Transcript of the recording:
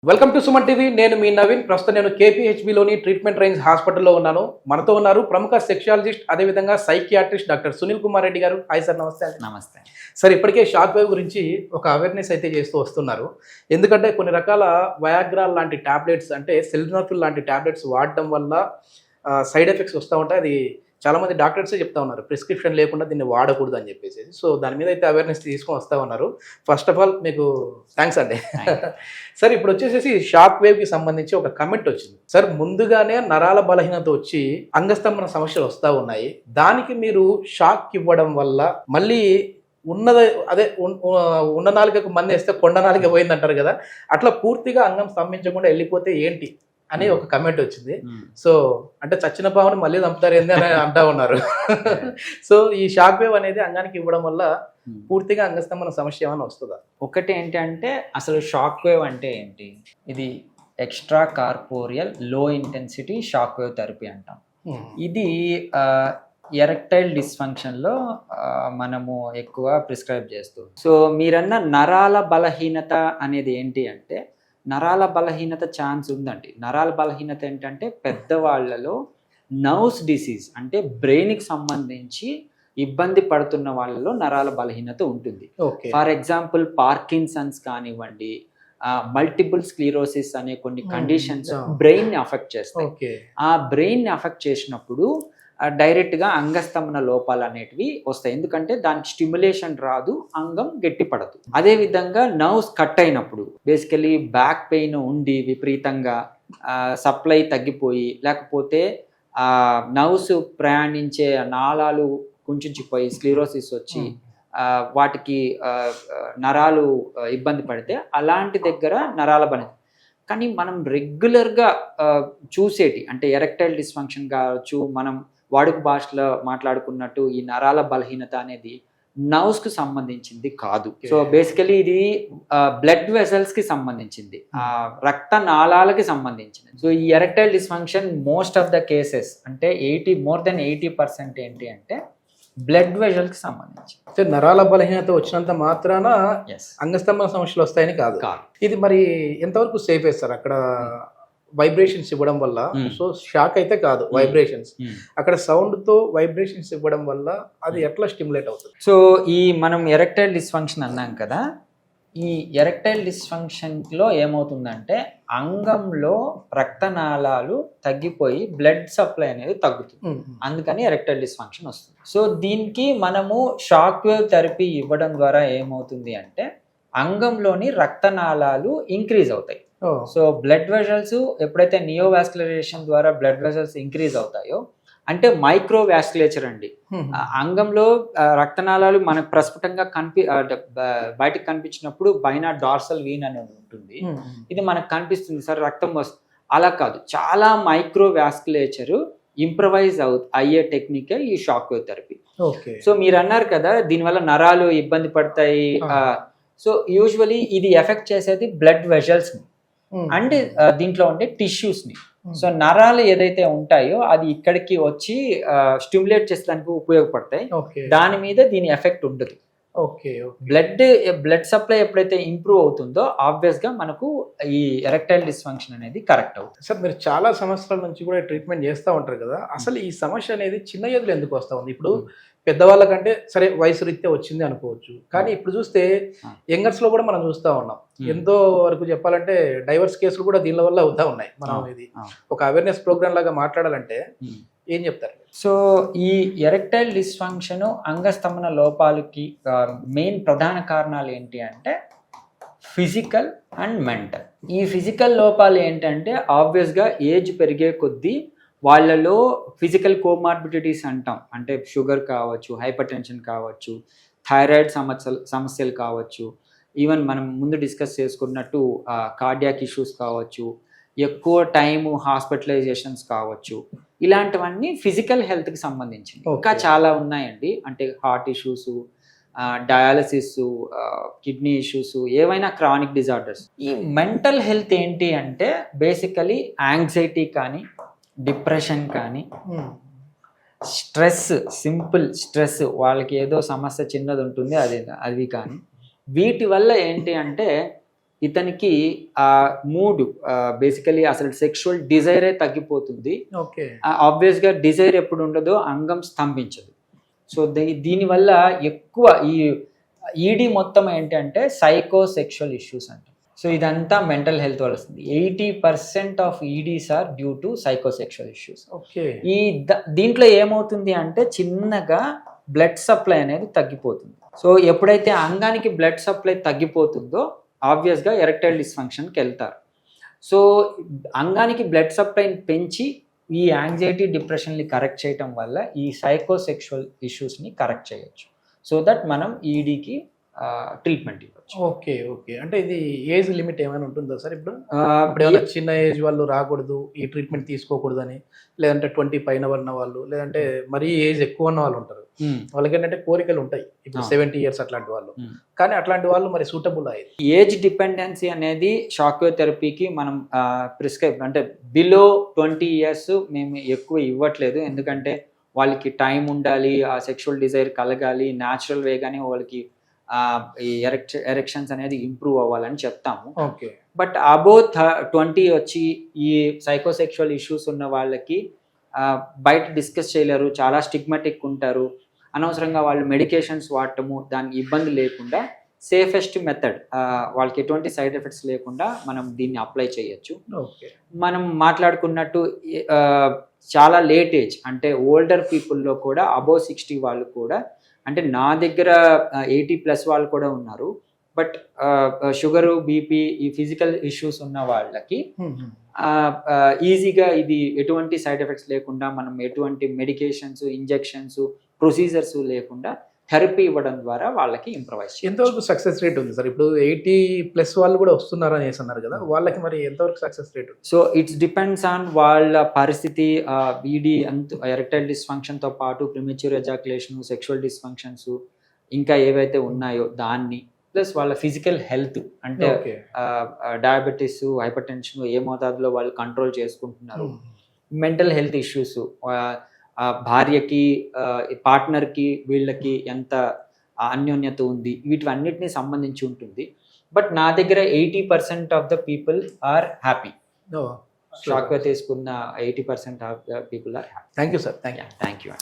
Welcome to Suman TV. నేను మీ నవీన్. ప్రస్తుతం నేను కేపీహెచ్బిలోని ట్రీట్మెంట్ రేంజ్ హాస్పిటల్లో ఉన్నాను. మనతో ఉన్నారు ప్రముఖ సెక్షాలజిస్ట్, అదేవిధంగా సైకియాట్రిస్ట్ డాక్టర్ సునీల్ కుమార్ రెడ్డి గారు. హాయ్ సార్, నమస్తే అండి. నమస్తే సార్, ఇప్పటికే షాక్ వేవ్ గురించి ఒక అవేర్నెస్ అయితే చేస్తూ వస్తున్నారు. ఎందుకంటే కొన్ని రకాల వయాగ్రాల్ లాంటి టాబ్లెట్స్, అంటే సెల్ఫినోఫిల్ లాంటి టాబ్లెట్స్ వాడడం వల్ల సైడ్ ఎఫెక్ట్స్ వస్తూ ఉంటాయి. అది చాలామంది డాక్టర్సే చెప్తా ఉన్నారు, ప్రిస్క్రిప్షన్ లేకుండా దీన్ని వాడకూడదు అని చెప్పేసి. సో దాని మీద అయితే అవేర్నెస్ తీసుకొని వస్తూ ఉన్నారు. ఫస్ట్ ఆఫ్ ఆల్ మీకు థ్యాంక్స్ అండి. సార్, ఇప్పుడు వచ్చేసేసి షాక్ వేవ్కి సంబంధించి ఒక కమెంట్ వచ్చింది. సార్, ముందుగానే నరాల బలహీనత వచ్చి అంగస్తంభన సమస్యలు వస్తూ ఉన్నాయి, దానికి మీరు షాక్ ఇవ్వడం వల్ల మళ్ళీ ఉన్న నాలుగకు మంది వేస్తే కొండ నాలుగ పోయిందంటారు కదా, అట్లా పూర్తిగా అంగం స్తంభించకుండా వెళ్ళిపోతే ఏంటి అని ఒక కమెంట్ వచ్చింది. సో అంటే చచ్చిన పావుని మళ్ళీ చంపుతారు ఏంది అని అంటా ఉన్నారు. సో ఈ షాక్ వేవ్ అనేది అంగానికి ఇవ్వడం వల్ల పూర్తిగా అంగస్తంభన సమస్య ఏమైనా వస్తుందా? ఒకటి ఏంటి అంటే, అసలు షాక్ వేవ్ అంటే ఏంటి? ఇది ఎక్స్ట్రా కార్పోరియల్ లో ఇంటెన్సిటీ షాక్ వేవ్ థెరపీ అంటాం. ఇది ఎరెక్టైల్ డిస్ఫంక్షన్లో మనము ఎక్కువ ప్రిస్క్రైబ్ చేస్తూ. సో మీరన్న నరాల బలహీనత అనేది ఏంటి అంటే, నరాల బలహీనత ఛాన్స్ ఉందండి. నరాల బలహీనత ఏంటంటే పెద్దవాళ్లలో నర్వ్స్ డిసీజ్, అంటే బ్రెయిన్కి సంబంధించి ఇబ్బంది పడుతున్న వాళ్ళలో నరాల బలహీనత ఉంటుంది. ఫర్ ఎగ్జాంపుల్ పార్కిన్సన్స్ కానివ్వండి, మల్టిపుల్ స్క్లీరోసిస్ అనే కొన్ని కండిషన్స్ బ్రెయిన్ని అఫెక్ట్ చేస్తాయి. ఆ బ్రెయిన్ని అఫెక్ట్ చేసినప్పుడు డైరెక్ట్గా అంగస్తంభన లోపాలు అనేటివి వస్తాయి. ఎందుకంటే దానికి స్టిమ్యులేషన్ రాదు, అంగం గట్టిపడదు. అదేవిధంగా నర్వ్స్ కట్ అయినప్పుడు, బేసికలీ బ్యాక్ పెయిన్ ఉండి విపరీతంగా సప్లై తగ్గిపోయి, లేకపోతే నర్వ్స్ ప్రయాణించే నాళాలు కుంచుకుపోయి స్క్లీరోసిస్ వచ్చి వాటికి నరాలు ఇబ్బంది పడితే, అలాంటి దగ్గర నరాల బలహీనత. కానీ మనం రెగ్యులర్గా చూసేటి అంటే ఎరెక్టైల్ డిస్ఫంక్షన్ కావచ్చు, మనం వాడుక భాషలో మాట్లాడుకున్నట్టు ఈ నరాల బలహీనత అనేది నర్వ్స్కి సంబంధించింది కాదు. సో బేసికలీ ఇది బ్లడ్ వెసల్స్కి సంబంధించింది, రక్త నాళాలకి సంబంధించింది. సో ఈ erectile dysfunction most of the cases అంటే more than 80% ఏంటి అంటే బ్లడ్ వెసల్కి సంబంధించి. నరాల బలహీనత వచ్చినంత మాత్రాన అంగస్తంభన సమస్యలు వస్తాయని కాదు. ఇది మరి ఎంతవరకు సేఫ్ వేస్తారు? అక్కడ వైబ్రేషన్స్ ఇవ్వడం వల్ల, సో షాక్ అయితే కాదు, వైబ్రేషన్స్, అక్కడ సౌండ్ తో వైబ్రేషన్స్ ఇవ్వడం వల్ల అది ఎట్లా స్టిమ్యులేట్ అవుతుంది? సో ఈ మనం ఎరెక్టైల్ డిస్ఫంక్షన్ అన్నాం కదా, ఈ ఎరెక్టైల్ డిస్ఫంక్షన్లో ఏమవుతుందంటే అంగంలో రక్తనాళాలు తగ్గిపోయి బ్లడ్ సప్లై అనేది తగ్గుతుంది. అందుకని ఎరెక్టైల్ డిస్ఫంక్షన్ వస్తుంది. సో దీనికి మనము షాక్ వేవ్ థెరపీ ఇవ్వడం ద్వారా ఏమవుతుంది అంటే అంగంలోని రక్తనాళాలు ఇంక్రీజ్ అవుతాయి. సో బ్లడ్ వెసల్స్ ఎప్పుడైతే నియోవాస్కులరైజేషన్ ద్వారా బ్లడ్ వెసల్స్ ఇంక్రీజ్ అవుతాయో, అంటే మైక్రో వాస్కులేచర్ అండి. అంగంలో రక్తనాళాలు మనకు ప్రస్ఫుటంగా బయటకు కనిపించినప్పుడు బైనా డార్సల్ వీన్ అనేది ఉంటుంది, ఇది మనకు కనిపిస్తుంది సార్ రక్తం వస్తుంది. అలా కాదు, చాలా మైక్రో వాస్కులేచర్ ఇంప్రవైజ్ అయ్యే టెక్నికే ఈ షాక్ వేవ్ థెరపీ. సో మీరు అన్నారు కదా దీనివల్ల నరాలు ఇబ్బంది పడతాయి. సో యూజువలీ ఇది ఎఫెక్ట్ చేసేది బ్లడ్ వెసల్స్ ని అండ్ దీంట్లో ఉండే టిష్యూస్ ని. సో నరాలు ఏదైతే ఉంటాయో అది ఇక్కడికి వచ్చి స్టిమ్యులేట్ చేసేదానికి ఉపయోగపడతాయి. దాని మీద దీని ఎఫెక్ట్ ఉండదు. బ్లడ్ సప్లై ఎప్పుడైతే ఇంప్రూవ్ అవుతుందో ఆబ్వియస్ గా మనకు ఈ ఎరెక్టైల్ డిస్ఫంక్షన్ అనేది కరెక్ట్ అవుతుంది. సార్, మీరు చాలా సంవత్సరాల నుంచి కూడా ట్రీట్మెంట్ చేస్తూ ఉంటారు కదా, అసలు ఈ సమస్య అనేది చిన్న ఏజ్లో ఎందుకు వస్తూ ఉంది? ఇప్పుడు పెద్దవాళ్ళకంటే సరే వయసు రీత్యా వచ్చింది అనుకోవచ్చు, కానీ ఇప్పుడు చూస్తే యంగర్స్ లో కూడా మనం చూస్తూ ఉన్నాం. ఎంతో వరకు చెప్పాలంటే డైవర్స్ కేసులు కూడా దీని వల్ల అవుతా ఉన్నాయి. మనం ఇది ఒక అవేర్నెస్ ప్రోగ్రామ్ లాగా మాట్లాడాలంటే ఏం చెప్తారు? సో ఈ ఎరెక్టైల్ డిస్ఫంక్షన్ అంగస్తంభన లోపాలకి మెయిన్ ప్రధాన కారణాలు ఏంటి అంటే ఫిజికల్ అండ్ మెంటల్. ఈ ఫిజికల్ లోపాలు ఏంటంటే ఆబ్వియస్గా ఏజ్ పెరిగే కొద్దీ వాళ్ళలో ఫిజికల్ కోమార్బిడిటీస్ అంటాం, అంటే షుగర్ కావచ్చు, హైపర్ టెన్షన్ కావచ్చు, థైరాయిడ్ సమస్యలు కావచ్చు, ఈవెన్ మనం ముందు డిస్కస్ చేసుకున్నట్టు కార్డియాక్ ఇష్యూస్ కావచ్చు, ఎక్కువ టైము హాస్పిటలైజేషన్స్ కావచ్చు, ఇలాంటివన్నీ ఫిజికల్ హెల్త్కి సంబంధించి. ఇంకా చాలా ఉన్నాయండి, అంటే heart issues, dialysis, kidney issues, ఏవైనా క్రానిక్ డిజార్డర్స్. ఈ మెంటల్ హెల్త్ ఏంటి అంటే బేసికలీ యాంగ్జైటీ కానీ, డిప్రెషన్ కానీ, స్ట్రెస్, సింపుల్ స్ట్రెస్, వాళ్ళకి ఏదో సమస్య చిన్నది ఉంటుంది అది కానీ, వీటి వల్ల ఏంటి అంటే ఇతనికి ఆ మూడ్ బేసికలీ అసలు సెక్షువల్ డిజైరే తగ్గిపోతుంది. ఓకే. ఆబ్వియస్గా డిజైర్ ఎప్పుడు ఉండదో అంగం స్తంభించదు. సో దీనివల్ల ఎక్కువ ఈ ఈడీ మొత్తం ఏంటంటే సైకో సెక్షువల్ ఇష్యూస్ అంట. సో ఇదంతా మెంటల్ హెల్త్ వల్ల వస్తుంది. 80% of EDs are due to psycho sexual issues. Okay. దీంట్లో ఏమవుతుంది అంటే చిన్నగా బ్లడ్ సప్లై అనేది తగ్గిపోతుంది. సో ఎప్పుడైతే అంగానికి బ్లడ్ సప్లై తగ్గిపోతుందో ఆబ్వియస్గా ఎరెక్టైల్ డిస్ఫంక్షన్కి వెళ్తారు. సో అంగానికి బ్లడ్ సప్లైని పెంచి ఈ యాంగ్జైటీ డిప్రెషన్ని కరెక్ట్ చేయటం వల్ల ఈ సైకోసెక్షువల్ ఇష్యూస్ని కరెక్ట్ చేయొచ్చు. సో దట్ మనం ఈడీకి ట్రీట్మెంట్ ఇవ్వచ్చు. ఓకే. ఓకే. అంటే ఇది ఏజ్ లిమిట్ ఏమైనా ఉంటుందా సార్? ఇప్పుడు ఏమైనా చిన్న ఏజ్ వాళ్ళు రాకూడదు, ఈ ట్రీట్మెంట్ తీసుకోకూడదు అని, లేదంటే 20 పైన ఉన్న వాళ్ళు, లేదంటే మరీ ఏజ్ ఎక్కువ ఉన్న వాళ్ళు ఉంటారు, వాళ్ళకి ఏంటంటే కోరికలు ఉంటాయి, ఇప్పుడు 70 years అట్లాంటి వాళ్ళు, కానీ అట్లాంటి వాళ్ళు మరి సూటబుల్ అయ్యేది. ఏజ్ డిపెండెన్సీ అనేది షాక్ వేవ్ థెరపీకి మనం ప్రిస్క్రైబ్ అంటే బిలో 20 years మేము ఎక్కువ ఇవ్వట్లేదు. ఎందుకంటే వాళ్ళకి టైం ఉండాలి, ఆ సెక్షువల్ డిజైర్ కలగాలి, న్యాచురల్ వేగానే వాళ్ళకి ఈ ఎరెక్షన్స్ అనేది ఇంప్రూవ్ అవ్వాలని చెప్తాము. ఓకే. బట్ అబౌ 20 వచ్చి ఈ సైకోసెక్షువల్ ఇష్యూస్ ఉన్న వాళ్ళకి బయట డిస్కస్ చేయలేరు, చాలా స్టిగ్మాటిక్ ఉంటారు, అనవసరంగా వాళ్ళు మెడికేషన్స్ వాడటము, దానికి ఇబ్బంది లేకుండా సేఫెస్ట్ మెథడ్ వాళ్ళకి ఎటువంటి సైడ్ ఎఫెక్ట్స్ లేకుండా మనం దీన్ని అప్లై చేయొచ్చు. ఓకే. మనం మాట్లాడుకున్నట్టు చాలా లేట్ ఏజ్ అంటే ఓల్డర్ పీపుల్లో కూడా అబౌవ్ 60 వాళ్ళు కూడా, అంటే నా దగ్గర 80+ వాళ్ళు కూడా ఉన్నారు. బట్ షుగరు, బీపీ, ఈ ఫిజికల్ ఇష్యూస్ ఉన్న వాళ్ళకి ఈజీగా ఇది ఎటువంటి సైడ్ ఎఫెక్ట్స్ లేకుండా మనం ఎటువంటి మెడికేషన్స్, ఇంజెక్షన్స్, ప్రొసీజర్స్ లేకుండా థెరపీ ఇవ్వడం ద్వారా వాళ్ళకి ఇంప్రవైజ్. ఎంతవరకు సక్సెస్ రేట్ ఉంది సార్? ఇప్పుడు 80+ వాళ్ళు కూడా వస్తున్నారు అనేసి అన్నారు కదా, వాళ్ళకి మరి ఎంతవరకు success rate? So it's depends on వాళ్ళ పరిస్థితి, ఈడీ ఎరెక్టైల్ డిస్ఫంక్షన్తో పాటు ప్రిమెచ్యూర్ ఎజాక్యులేషన్, సెక్షువల్ డిస్ఫంక్షన్స్ ఇంకా ఏవైతే ఉన్నాయో దాన్ని, ప్లస్ వాళ్ళ ఫిజికల్ హెల్త్ అంటే డయాబెటీస్, హైపర్ టెన్షన్ ఏ మోతాదులో వాళ్ళు కంట్రోల్ చేసుకుంటున్నారు, మెంటల్ హెల్త్ ఇష్యూస్, భార్యకి, పార్ట్నర్కి, వీళ్ళకి ఎంత అన్యోన్యత ఉంది, వీటివన్నిటిని సంబంధించి ఉంటుంది. బట్ నా దగ్గర 80% of the people are happy. Shock wave తీసుకున్న 80% of the people are happy. Thank you sir. Thank you.